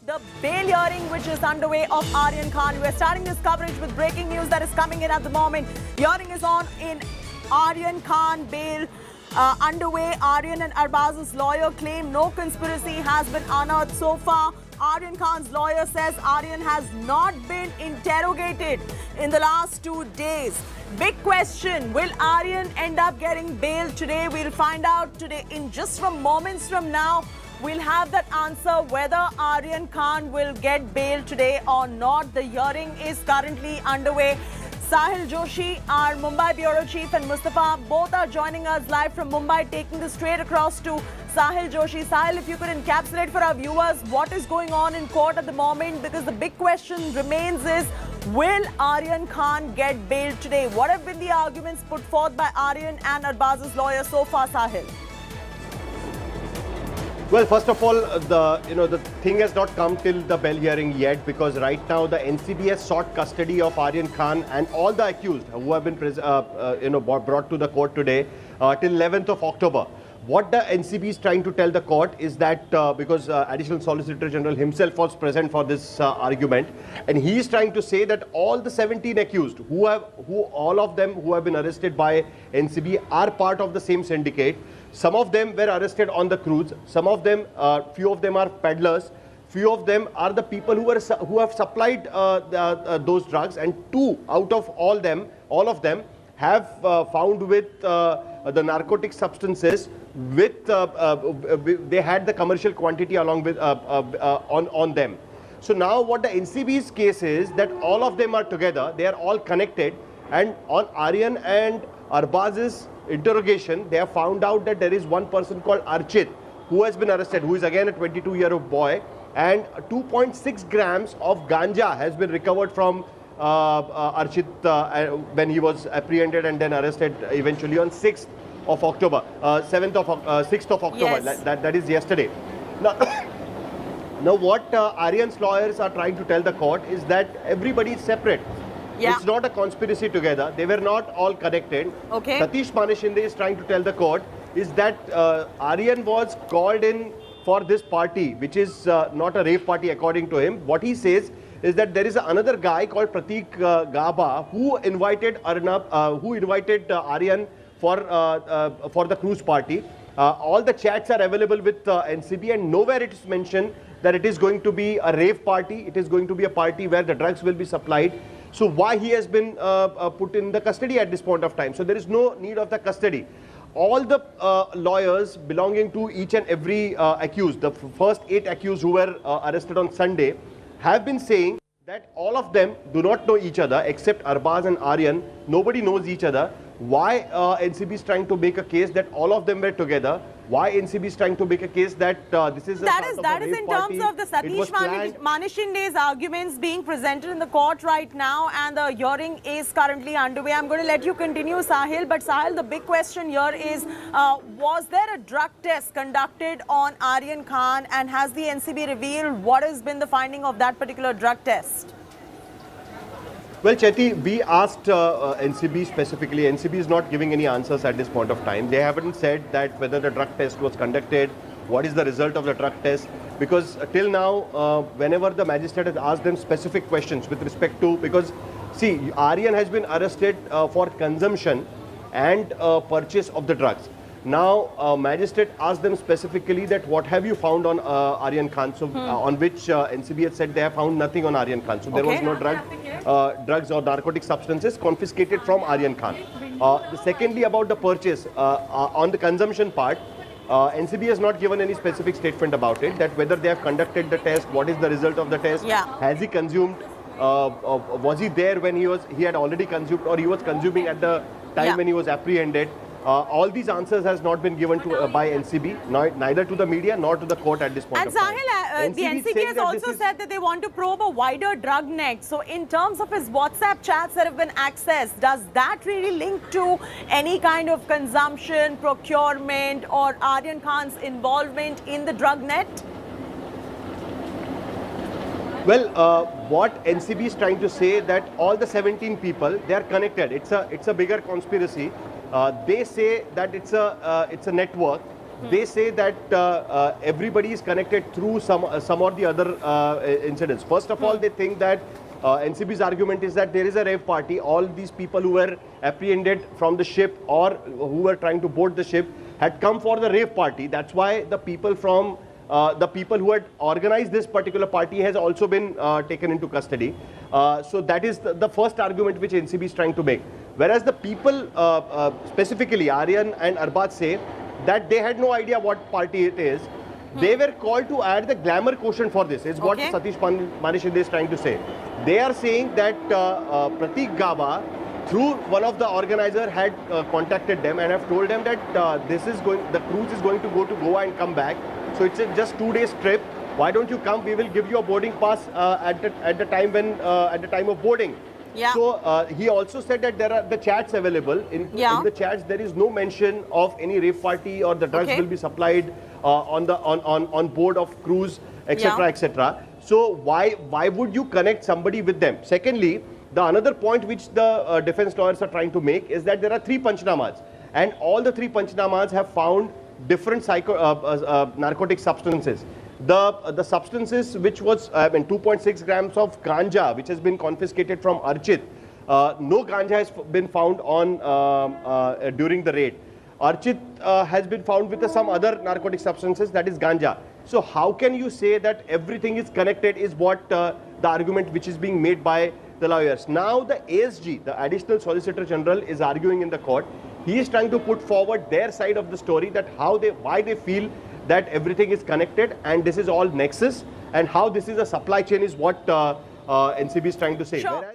the bail hearing which is underway of Aryan Khan. We're starting this coverage with breaking news that is coming in at the moment. Hearing is on in Aryan Khan bail underway. Aryan and Arbaz's lawyer claim no conspiracy has been unearthed so far. Aryan Khan's lawyer says Aryan has not been interrogated in the last 2 days. Big question, will Aryan end up getting bail today? We'll find out today in just from moments from now. We'll have that answer whether Aryan Khan will get bail today or not. The hearing is currently underway. Sahil Joshi, our Mumbai Bureau Chief, and Mustafa both are joining us live from Mumbai, taking this straight across to Sahil Joshi. Sahil, if you could encapsulate for our viewers what is going on in court at the moment, because the big question remains is, will Aryan Khan get bail today? What have been the arguments put forth by Aryan and Arbaz's lawyer so far, Sahil? Well, first of all, the thing has not come till the bail hearing yet, because right now the NCB has sought custody of Aryan Khan and all the accused who have been brought to the court today till 11th of October. What the NCB is trying to tell the court is that because Additional Solicitor General himself was present for this argument, and he is trying to say that all the 17 accused all of them who have been arrested by NCB are part of the same syndicate. Some of them were arrested on the cruise. Some of them, few of them are peddlers. Few of them are the people who have supplied those drugs, and two out of all of them have found with the narcotic substances. They had the commercial quantity along with on them. So now what the NCB's case is that all of them are together. They are all connected, and on Aryan and Arbaz's interrogation, they have found out that there is one person called Archit who has been arrested, who is again a 22-year-old boy, and 2.6 grams of ganja has been recovered from Archit when he was apprehended and then arrested eventually on 6th of October, 6th of October. Yes. That is yesterday. Now what Aryan's lawyers are trying to tell the court is that everybody is separate. Yeah. It's not a conspiracy together. They were not all connected. Okay. Satish Manishinde is trying to tell the court is that Aryan was called in for this party, which is not a rave party according to him. What he says is that there is another guy called Pratik Gaba who invited Aryan for the cruise party. All the chats are available with NCB, and nowhere it is mentioned that it is going to be a rave party. It is going to be a party where the drugs will be supplied. So why he has been put in the custody at this point of time? So there is no need of the custody. All the lawyers belonging to each and every accused, the first 8 accused who were arrested on Sunday, have been saying that all of them do not know each other except Arbaz and Aryan. Nobody knows each other. Why NCB is trying to make a case that all of them were together? Why NCB is trying to make a case that this is that is in terms of the Satish Manishinde's arguments being presented in the court right now, and the hearing is currently underway. I'm going to let you continue, Sahil. But Sahil, the big question here is, was there a drug test conducted on Aryan Khan, and has the NCB revealed what has been the finding of that particular drug test? Well, Chetty, we asked NCB specifically. NCB is not giving any answers at this point of time. They haven't said that whether the drug test was conducted, what is the result of the drug test, because till now, whenever the magistrate has asked them specific questions with respect to, because see, Aryan has been arrested for consumption and purchase of the drugs. Now, magistrate asked them specifically that what have you found on Aryan Khan, so on which NCB had said they have found nothing on Aryan Khan. So there was no drugs or narcotic substances confiscated from Aryan Khan. Secondly, about the purchase, on the consumption part, NCB has not given any specific statement about it, that whether they have conducted the test, what is the result of the test, has he consumed, was he there when he had already consumed, or he was consuming at the time when he was apprehended. All these answers has not been given to by NCB, neither to the media nor to the court at this point of time. And Sahil, the NCB has also said that they want to probe a wider drug net. So in terms of his WhatsApp chats that have been accessed, does that really link to any kind of consumption, procurement, or Aryan Khan's involvement in the drug net? Well, what NCB is trying to say that all the 17 people, they are connected. It's a bigger conspiracy. They say that it's a network, they say that everybody is connected through some or the other incidents. First of all, they think that NCB's argument is that there is a rave party. All these people who were apprehended from the ship or who were trying to board the ship had come for the rave party. That's why the people from the people who had organized this particular party has also been taken into custody. So that is the first argument which NCB is trying to make. Whereas the people, specifically Aryan and Arbaz, say that they had no idea what party it is. They were called to add the glamour quotient for this, is what Satish Manishinde is trying to say. They are saying that Pratik Gaba, through one of the organizer, had contacted them and have told them that the cruise is going to go to Goa and come back. So it's a just 2 days trip. Why don't you come? We will give you a boarding pass at the time of boarding. Yeah. So he also said that there are the chats available. In the chats, there is no mention of any rave party or the drugs will be supplied on board of cruise, etc., etc. So why would you connect somebody with them? Secondly, the another point which the defense lawyers are trying to make is that there are 3 panchnamas, and all the 3 panchnamas have found different narcotic substances. The substances which was 2.6 grams of ganja, which has been confiscated from Archit. No ganja has been found on during the raid. Archit has been found with some other narcotic substances, that is ganja. So how can you say that everything is connected, is what the argument which is being made by the lawyers. Now the ASG, the Additional Solicitor General, is arguing in the court. He is trying to put forward their side of the story, that why they feel that everything is connected and this is all nexus, and how this is a supply chain is what NCB is trying to say. Sure.